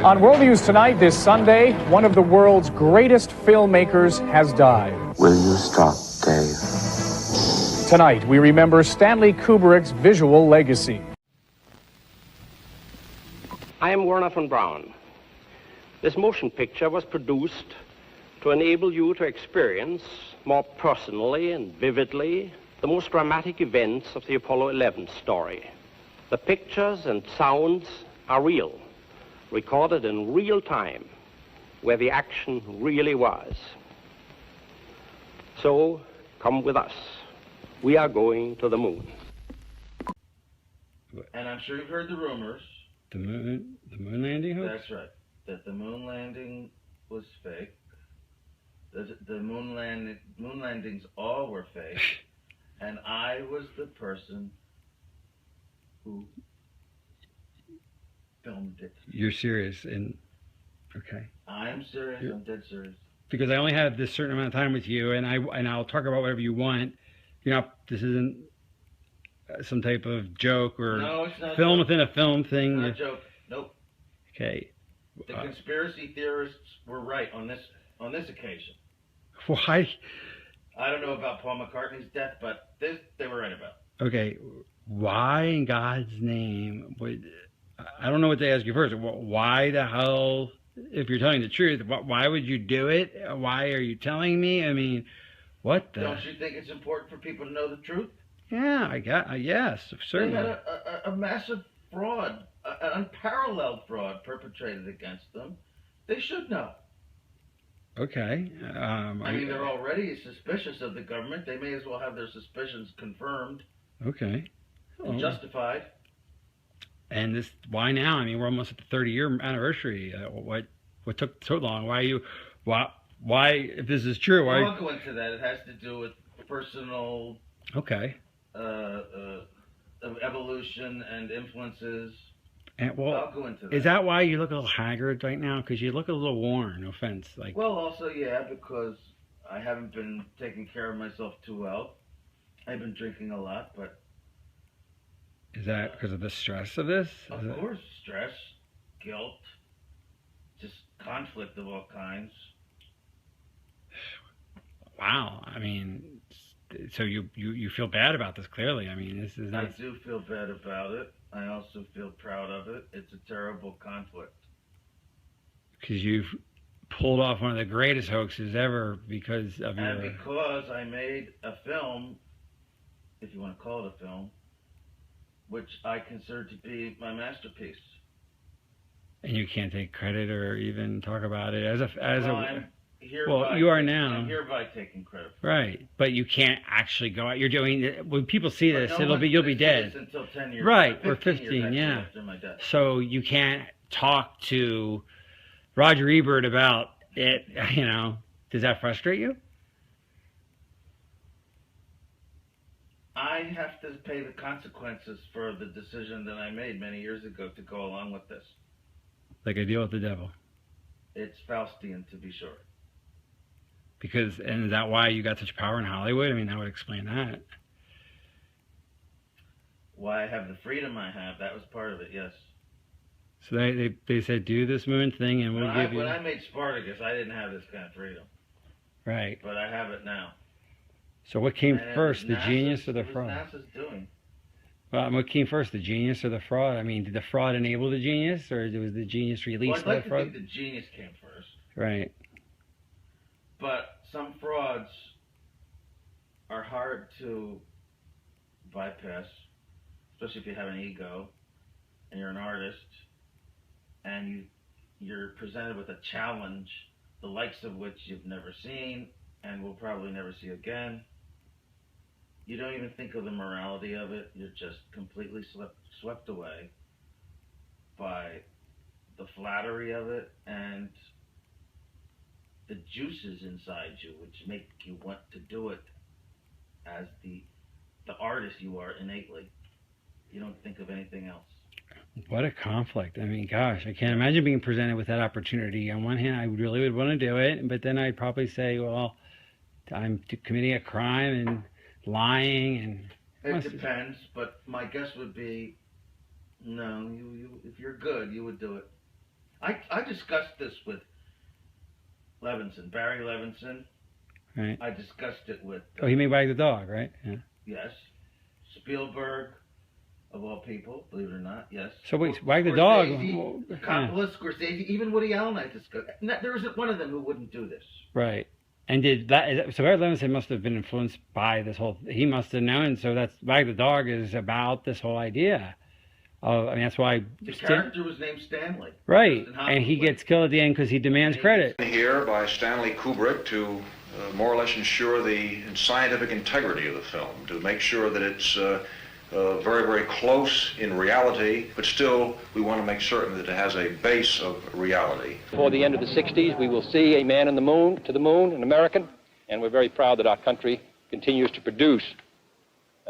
On World News Tonight this Sunday, one of the world's greatest filmmakers has died. Will you stop, Dave? Tonight, we remember Stanley Kubrick's visual legacy. I am Werner von Braun. This motion picture was produced to enable you to experience more personally and vividly the most dramatic events of the Apollo 11 story. The pictures and sounds are real, recorded in real time, where the action really was. So, come with us. We are going to the moon. And I'm sure you've heard the rumors. The moon landing hoax? That's right. That the moon landing was fake. The moon landings all were fake. And I was the person who filmed it. You're serious, and okay. I'm serious. I'm dead serious. Because I only have this certain amount of time with you, and I'll talk about whatever you want. You know, this isn't some type of joke or no, it's not film within a film thing. It's not a joke. Nope. Okay. The conspiracy theorists were right on this occasion. Why? I don't know about Paul McCartney's death, but this they were right about. Okay. Why in God's name I don't know what to ask you first. Why the hell, if you're telling the truth, why would you do it? Why are you telling me? I mean, what the... Don't you think it's important for people to know the truth? Yeah, yes, certainly. They had a massive fraud, an unparalleled fraud perpetrated against them. They should know. Okay. I mean, they're already suspicious of the government. They may as well have their suspicions confirmed. Okay. And justified. And this, why now? I mean, we're almost at the 30-year anniversary. What took so long? Why, if this is true, why? I won't go into that. It has to do with personal. Okay. Evolution and influences. And, well, I'll go into that. Is that why you look a little haggard right now? Because you look a little worn. No offense. Well, also, yeah, because I haven't been taking care of myself too well. I've been drinking a lot, but. Is that because of the stress of this? Of course, stress, guilt, just conflict of all kinds. Wow, I mean, so you feel bad about this, clearly. I mean, this is not... I do feel bad about it. I also feel proud of it. It's a terrible conflict. Because you've pulled off one of the greatest hoaxes ever because of your... And because I made a film, if you want to call it a film, which I consider to be my masterpiece. And you can't take credit or even talk about it as I'm you are now. I'm hereby taking credit for right, but you can't actually go out. You're doing when people see this, you'll be dead. Until 10 years. Right, or 15, yeah. After my death. So you can't talk to Roger Ebert about it. You know, does that frustrate you? I have to pay the consequences for the decision that I made many years ago to go along with this. Like a deal with the devil. It's Faustian, to be sure. And is that why you got such power in Hollywood? I mean, that would explain that. Why I have the freedom I have, that was part of it, yes. So they said, do this moon thing and we'll give you... When I made Spartacus, I didn't have this kind of freedom. Right. But I have it now. So what came first, the genius or the fraud? NASA's doing. Well, what came first, the genius or the fraud? I mean, did the fraud enable the genius, or was the genius released by the fraud? Well, I'd like to think the genius came first. Right. But some frauds are hard to bypass, especially if you have an ego and you're an artist and you're presented with a challenge, the likes of which you've never seen and will probably never see again. You don't even think of the morality of it. You're just completely swept away by the flattery of it and the juices inside you, which make you want to do it as the artist you are innately. You don't think of anything else. What a conflict. I mean, gosh, I can't imagine being presented with that opportunity. On one hand, I really would want to do it, but then I'd probably say, well, I'm committing a crime and lying and... It depends, but my guess would be, no, if you're good, you would do it. I discussed this with Levinson, Barry Levinson. Right. I discussed it with... Oh, he made Wag the Dog, right? Yeah. Yes. Spielberg, of all people, believe it or not, yes. So wait, Wag the Dog... Coppola, Scorsese, even Woody Allen I discussed. There isn't one of them who wouldn't do this. Right. And did that... So Barry Levinson must have been influenced by this whole... He must have known, so that's... Wag the Dog is about this whole idea. I mean, that's why... The character was named Stanley. Right. And he gets killed at the end because he demands credit. Here by Stanley Kubrick to more or less ensure the scientific integrity of the film, to make sure that it's very, very close in reality, but still we want to make certain that it has a base of reality. Before the end of the 60s, we will see a man in the moon, to the moon, an American, and we're very proud that our country continues to produce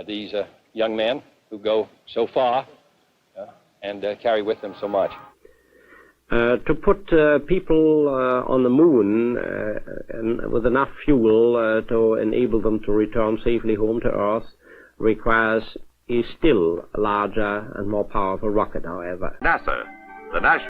these young men who go so far and carry with them so much. To put people on the moon and with enough fuel to enable them to return safely home to Earth requires a still larger and more powerful rocket, however. NASA, the National